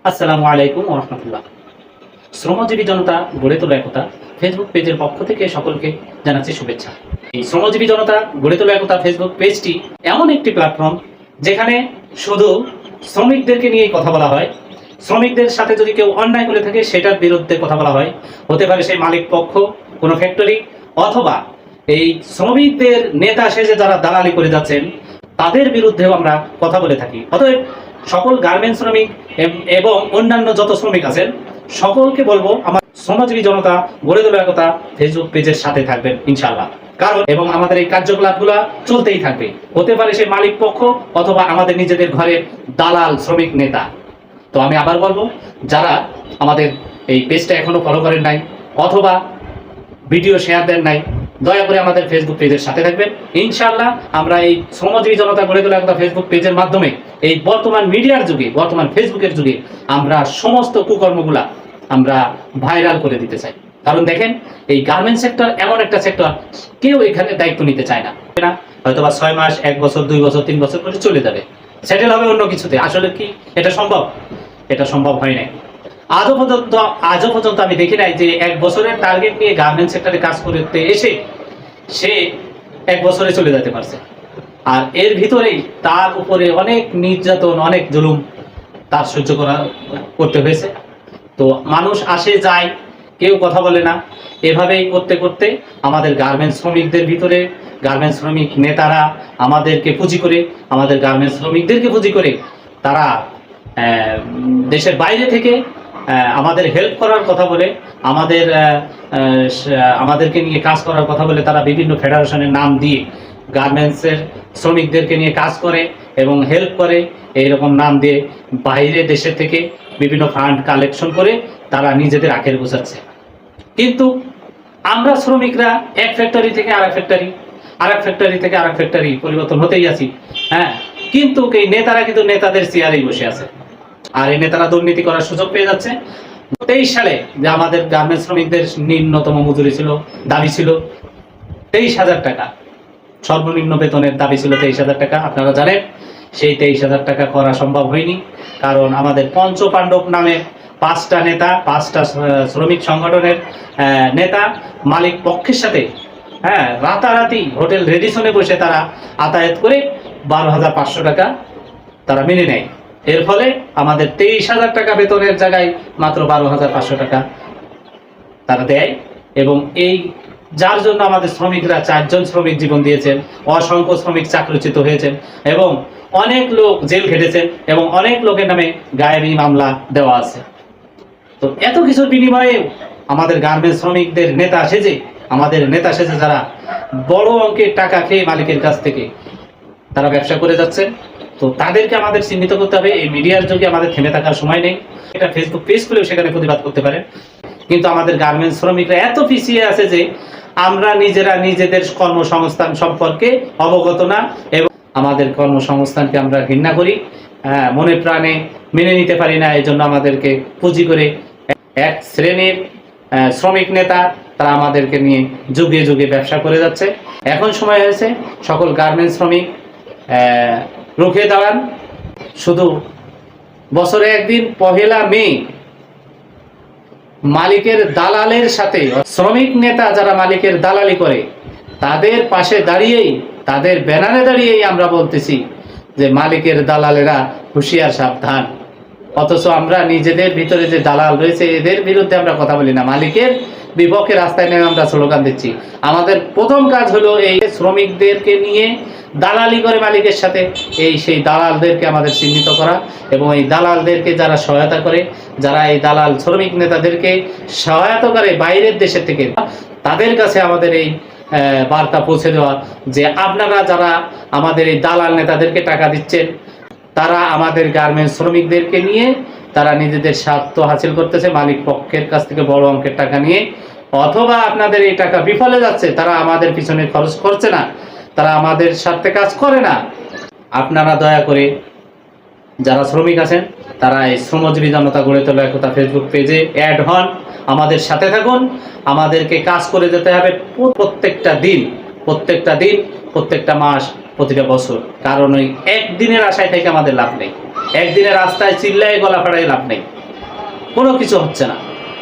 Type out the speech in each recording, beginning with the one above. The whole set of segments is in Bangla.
আসসালামু আলাইকুম ওয়া রাহমাতুল্লাহ। শ্রমজীবী জনতা গড়ে তোলা একতা ফেসবুক পেজের পক্ষ থেকে সকলকে জানাচ্ছি শুভেচ্ছা। এই শ্রমজীবী জনতা গড়ে তোলা একতা ফেসবুক পেজটি এমন একটি প্ল্যাটফর্ম যেখানে শুধু শ্রমিকদেরকে নিয়েই কথা বলা হয়। শ্রমিকদের সাথে যদি কেউ অন্যায় করে থাকে সেটার বিরুদ্ধে কথা বলা হয়। হতে পারে সেই মালিক পক্ষ, কোনো ফ্যাক্টরি, অথবা এই শ্রমিকদের নেতা সেজে যারা দালালি করে যাচ্ছেন তাদের বিরুদ্ধেও আমরা কথা বলে থাকি। অতএব সকল গার্মেন্টস শ্রমিক এবং অন্যান্য যত শ্রমিক আছেন সকলকে বলবো আমার শ্রমজীবী জনতা গড়ে তোলা একতা ফেসবুক পেজের সাথে থাকবেন ইনশাআল্লাহ। কারণ এবং আমাদের এই কার্যকলাপগুলো চলতেই থাকবে। হতে পারে সে মালিক পক্ষ অথবা আমাদের নিজেদের ঘরের দালাল শ্রমিক নেতা। তো আমি আবার বলবো, যারা আমাদের এই পেজটা এখনো ফলো করেন নাই অথবা ভিডিও শেয়ার দেন নাই, দয়া করে আমাদের ফেসবুক পেজের সাথে থাকবেন ইনশাআল্লাহ। আমরা এই শ্রমজীবী জনতা গড়ে তোলা একটা ফেসবুক পেজের মাধ্যমে এই বর্তমান মিডিয়ার যুগে, বর্তমান ফেসবুকের যুগে আমরা সমস্ত কুকর্মগুলা আমরা ভাইরাল করে দিতে চাই। কারণ দেখেন, এই গার্মেন্টস সেক্টর এমন একটা সেক্টর, কেউ এখানে দায়িত্ব নিতে চায় না। হয়তো বা 6 মাস, 1 বছর, 2 বছর, 3 বছর করে চলে যাবে, সেটেল হবে অন্য কিছুতে। আসলে কি এটা সম্ভব? এটা সম্ভব হয় নাই। আজও পর্যন্ত আমি দেখি নাই যে 1 বছরের টার্গেট নিয়ে গার্মেন্টস সেক্টরে কাজ করতে এসে সে 1 বছরে চলে যেতে পারছে। আর এর ভিতরেই তার উপরে অনেক নির্যাতন, অনেক জুলুম তার সহ্য করতে হয়েছে। তো মানুষ আসে যায়, কেউ কথা বলে না। এভাবেই করতে করতে আমাদের গার্মেন্টস শ্রমিকদের ভিতরে গার্মেন্টস শ্রমিক নেতারা আমাদেরকে পুঁজি করে, আমাদের গার্মেন্টস শ্রমিকদেরকে পুঁজি করে তারা দেশের বাইরে থেকে আমাদের হেল্প করার কথা বলে, আমাদেরকে নিয়ে কাজ করার কথা বলে তারা বিভিন্ন ফেডারেশনের নাম দিয়ে গার্মেন্টসের শ্রমিকদেরকে নিয়ে কাজ করে এবং হেল্প করে। এইরকম নাম দিয়ে বাইরে দেশের থেকে বিভিন্ন ফান্ড কালেকশন করে তারা নিজেদের আখের গোছাচ্ছে। কিন্তু আমরা শ্রমিকরা এক ফ্যাক্টরি থেকে আরেক ফ্যাক্টরি, আরেক ফ্যাক্টরি থেকে আরেক ফ্যাক্টরি পরিবর্তন হতেই আছি। হ্যাঁ, কিন্তু এই নেতারা কিন্তু নেতাদের চেয়ারেই বসে আছে। আর এই নেতারা দুর্নীতি করার সুযোগ পেয়ে যাচ্ছে। 23 সালে যে আমাদের গার্মেন্টস শ্রমিকদের নিম্নতম মজুরি ছিল, দাবি ছিল 23,000 টাকা। সর্বনিম্ন বেতনের দাবি ছিল 23,000 টাকা। আপনারা জানেন সেই 23,000 টাকা করা সম্ভব হয়নি। কারণ আমাদের পঞ্চপাণ্ডব নামে 5টা নেতা, 5টা শ্রমিক সংগঠনের নেতা মালিক পক্ষের সাথে রাতারাতি হোটেল রেডিসনে বসে তারা আতায়াত করে 12,500 টাকা তারা মেনে নেয়। এর ফলে আমাদের 23,000 টাকা বেতনের জায়গায় মাত্র 12,500 টাকা তারা দেয়। এবং এই যার জন্য আমাদের শ্রমিকরা 4 জন শ্রমিক জীবন দিয়েছেন, অসংখ্য শ্রমিক চাকরিচ্যুত হয়েছেন এবং অনেক লোক জেল খেটেছেন এবং অনেক লোকের নামে গায়েবী মামলা দেওয়া আছে। তো এত কিছুর বিনিময়ে আমাদের গার্মেন্টস শ্রমিকদের নেতা সেজে, আমাদের নেতা সেজে যারা বড় অঙ্কের টাকা খেয়ে মালিকের কাছ থেকে তারা ব্যবসা করে যাচ্ছে, তো তাদেরকে আমাদের চিহ্নিত করতে হবে। এই মিডিয়ার যুগে আমাদের থেমে থাকার সময় নেই। এটা ফেসবুক পেজ খুলেও সেখানে প্রতিবাদ করতে পারেন। কিন্তু আমাদের গার্মেন্টস শ্রমিকরা এত পিছিয়ে আছে যে আমরা নিজেরা নিজেদের কর্মসংস্থান সম্পর্কে অবগত না এবং আমাদের কর্মসংস্থানকে আমরা ঘৃণা করি, মনে প্রাণে মেনে নিতে পারি না। এই জন্য আমাদেরকে পুঁজি করে এক শ্রেণীর শ্রমিক নেতা তারা আমাদেরকে নিয়ে যুগে যুগে ব্যবসা করে যাচ্ছে। এখন সময় হয়েছে সকল গার্মেন্টস শ্রমিক রুখে দাঁড়ান। শুধু বছরে একদিন 1 মে মালিকের দালালের সাথে শ্রমিক নেতা যারা মালিকের দালালি করে তাদের পাশে দাঁড়িয়েই, তাদের ব্যানারে দাঁড়িয়েই আমরা বলতেছি যে মালিকের দালালেরা হুঁশিয়ার, সাবধান। অথচ আমরা নিজেদের ভিতরে যে দালাল রয়েছে এদের বিরুদ্ধে আমরা কথা বলি না, মালিকের বিপক্ষে রাস্তায় নেমে আমরা স্লোগান দিচ্ছি। আমাদের প্রথম কাজ হলো এই শ্রমিকদেরকে নিয়ে দালালি করে মালিকের সাথে সেই দালালদেরকে আমাদের চিহ্নিত করা এবং এই দালালদেরকে যারা সহায়তা করে, যারা এই দালাল শ্রমিক নেতাদেরকে সহায়তা করে বাইরের দেশের থেকে, তাদের কাছে আমাদের এই বার্তা পৌঁছে দেওয়া যে আপনারা যারা আমাদের এই দালাল নেতাদেরকে টাকা দিচ্ছেন তারা আমাদের গার্মেন্টস শ্রমিকদেরকে নিয়ে তারা নিজেদের স্বার্থ হাসিল করতেছে মালিক পক্ষের কাছ থেকে বড় অঙ্কের টাকা নিয়ে, অথবা আপনাদের এই টাকা বিফলে যাচ্ছে, তারা আমাদের পিছনে খরচ করছে না, তারা আমাদের স্বার্থে কাজ করে না। আপনারা দয়া করে যারা শ্রমিক আছেন তারা এই শ্রমজীবী জনতা গড়ে তোলা একতা ফেসবুক পেজে অ্যাড হন, আমাদের সাথে থাকুন। আমাদেরকে কাজ করে যেতে হবে প্রত্যেকটা দিন, প্রত্যেকটা মাস, প্রতিটা বছর। কারণ ওই একদিনের আশায় থেকে আমাদের লাভ নেই। একদিনে রাস্তায় চিল্লায় গলা ফাটাই লাভ নেই, কোনো কিছু হচ্ছে না।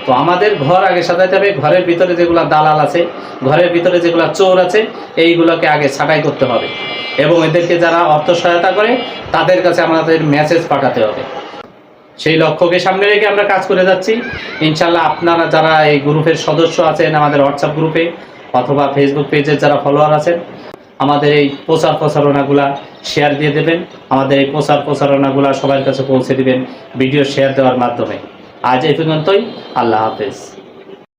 তো আমাদের ঘর আগে সাজাইতে হবে, ঘরের ভিতরে যেগুলো দালাল আছে, ঘরের ভিতরে যেগুলো চোর আছে, এইগুলোকে আগে ছাঁটাই করতে হবে এবং এদেরকে যারা অর্থ সহায়তা করে তাদের কাছে আমাদের মেসেজ পাঠাতে হবে। সেই লক্ষ্যকে সামনে রেখে আমরা কাজ করে যাচ্ছি। ইনশাল্লাহ আপনারা যারা এই গ্রুপের সদস্য আছেন, আমাদের হোয়াটসঅ্যাপ গ্রুপে অথবা ফেসবুক পেজের যারা ফলোয়ার আছেন, আমাদের এই প্রচারণাগুলা শেয়ার দিয়ে দেবেন, আমাদের এই প্রচারণাগুলা সবার কাছে পৌঁছে দিবেন ভিডিও শেয়ার দেওয়ার মাধ্যমে। আজ এই পর্যন্তই, আল্লাহ হাফেজ।